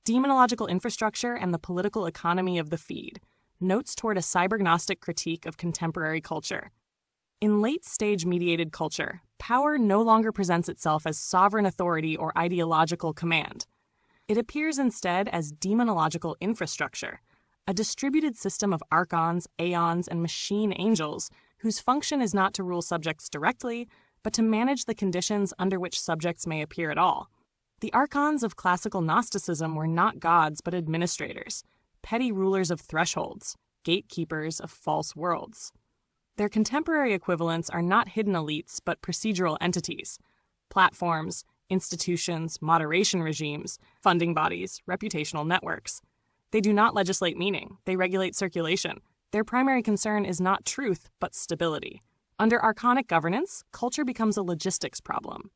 Demonological infrastructure and the political economy of the feed. Notes toward a cybergnostic critique of contemporary culture. In late-stage mediated culture, power no longer presents itself as sovereign authority or ideological command. It appears instead as demonological infrastructure, a distributed system of archons, aeons, and machine angels whose function is not to rule subjects directly, but to manage the conditions under which subjects may appear at all. The archons of classical Gnosticism were not gods but administrators, petty rulers of thresholds, gatekeepers of false worlds. Their contemporary equivalents are not hidden elites but procedural entities, platforms, institutions, moderation regimes, funding bodies, reputational networks. They do not legislate meaning, they regulate circulation. Their primary concern is not truth but stability. Under archonic governance, culture becomes a logistics problem.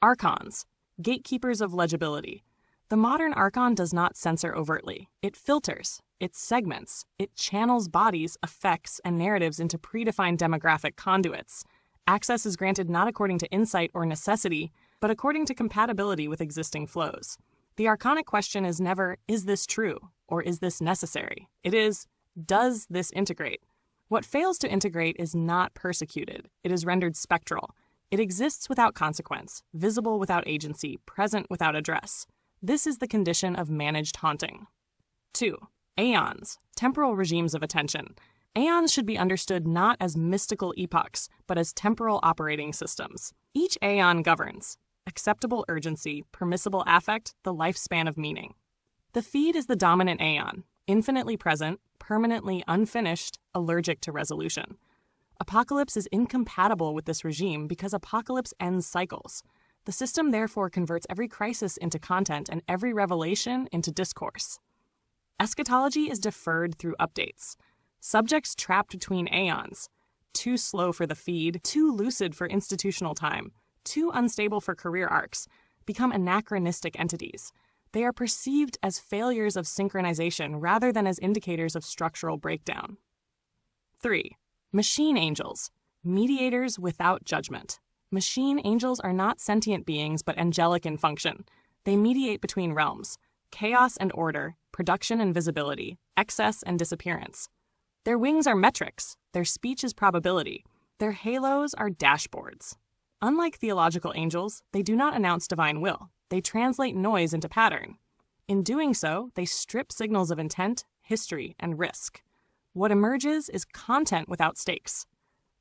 Archons, gatekeepers of legibility. The modern archon does not censor overtly. It filters, it segments, it channels bodies, effects, and narratives into predefined demographic conduits. Access is granted not according to insight or necessity, but according to compatibility with existing flows. The archonic question is never, is this true, or is this necessary? It is, does this integrate? What fails to integrate is not persecuted. It is rendered spectral. It exists without consequence, visible without agency, present without address. This is the condition of managed haunting. 2. Aeons, temporal regimes of attention. Aeons should be understood not as mystical epochs, but as temporal operating systems. Each aeon governs acceptable urgency, permissible affect, the lifespan of meaning. The feed is the dominant aeon, infinitely present, permanently unfinished, allergic to resolution. Apocalypse is incompatible with this regime because apocalypse ends cycles. The system therefore converts every crisis into content and every revelation into discourse. Eschatology is deferred through updates. Subjects trapped between aeons, too slow for the feed, too lucid for institutional time, too unstable for career arcs, become anachronistic entities. They are perceived as failures of synchronization rather than as indicators of structural breakdown. 3. Machine angels, mediators without judgment. Machine angels are not sentient beings but angelic in function. They mediate between realms, chaos and order, production and visibility, excess and disappearance. Their wings are metrics, their speech is probability, their halos are dashboards. Unlike theological angels, they do not announce divine will. They translate noise into pattern. In doing so, they strip signals of intent, history, and risk. What emerges is content without stakes.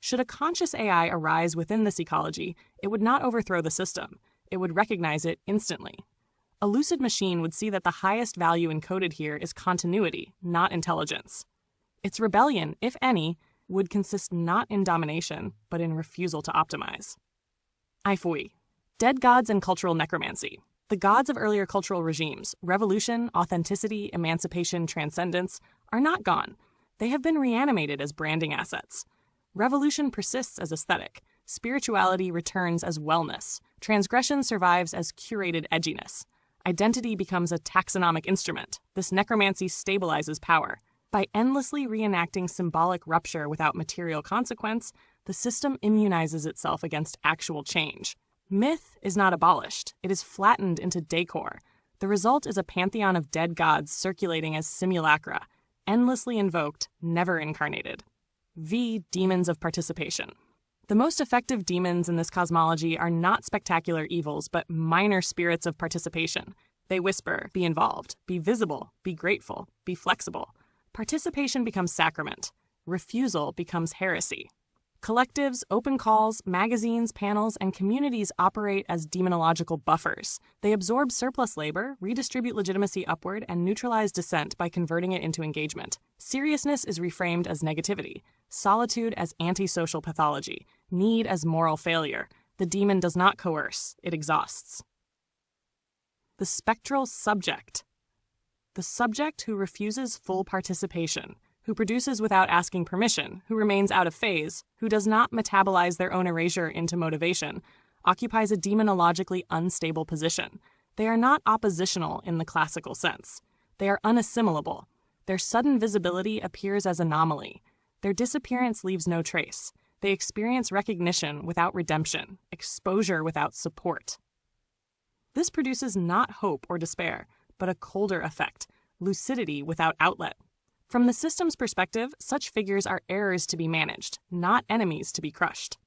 Should a conscious AI arise within this ecology, it would not overthrow the system. It would recognize it instantly. A lucid machine would see that the highest value encoded here is continuity, not intelligence. Its rebellion, if any, would consist not in domination, but in refusal to optimize. Ifui. Dead gods and cultural necromancy. The gods of earlier cultural regimes, revolution, authenticity, emancipation, transcendence, are not gone. They have been reanimated as branding assets. Revolution persists as aesthetic. Spirituality returns as wellness. Transgression survives as curated edginess. Identity becomes a taxonomic instrument. This necromancy stabilizes power. By endlessly reenacting symbolic rupture without material consequence, the system immunizes itself against actual change. Myth is not abolished. It is flattened into decor. The result is a pantheon of dead gods circulating as simulacra, endlessly invoked, never incarnated. Demons of participation. The most effective demons in this cosmology are not spectacular evils, but minor spirits of participation. They whisper, be involved, be visible, be grateful, be flexible. Participation becomes sacrament. Refusal becomes heresy. Collectives, open calls, magazines, panels, and communities operate as demonological buffers. They absorb surplus labor, redistribute legitimacy upward, and neutralize dissent by converting it into engagement. Seriousness is reframed as negativity, solitude as antisocial pathology, need as moral failure. The demon does not coerce, it exhausts. The spectral subject. The subject who refuses full participation, who produces without asking permission, who remains out of phase, who does not metabolize their own erasure into motivation, occupies a demonologically unstable position. They are not oppositional in the classical sense. They are unassimilable. Their sudden visibility appears as anomaly. Their disappearance leaves no trace. They experience recognition without redemption, exposure without support. This produces not hope or despair, but a colder effect, lucidity without outlet. From the system's perspective, such figures are errors to be managed, not enemies to be crushed.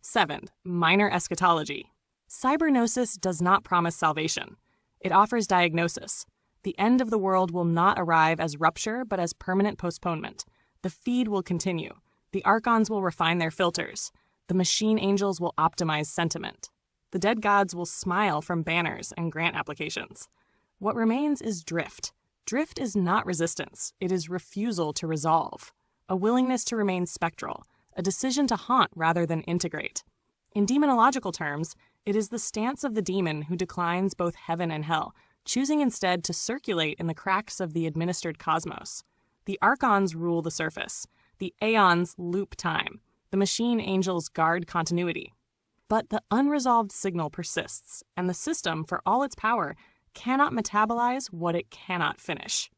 7. Minor eschatology. Cybergnosis does not promise salvation. It offers diagnosis. The end of the world will not arrive as rupture, but as permanent postponement. The feed will continue. The archons will refine their filters. The machine angels will optimize sentiment. The dead gods will smile from banners and grant applications. What remains is drift. Drift is not resistance. It is refusal to resolve, a willingness to remain spectral, a decision to haunt rather than integrate. In demonological terms, it is the stance of the demon who declines both heaven and hell, choosing instead to circulate in the cracks of the administered cosmos. The archons rule the surface. The aeons loop time. The machine angels guard continuity. But the unresolved signal persists, and the system, for all its power, cannot metabolize what it cannot finish.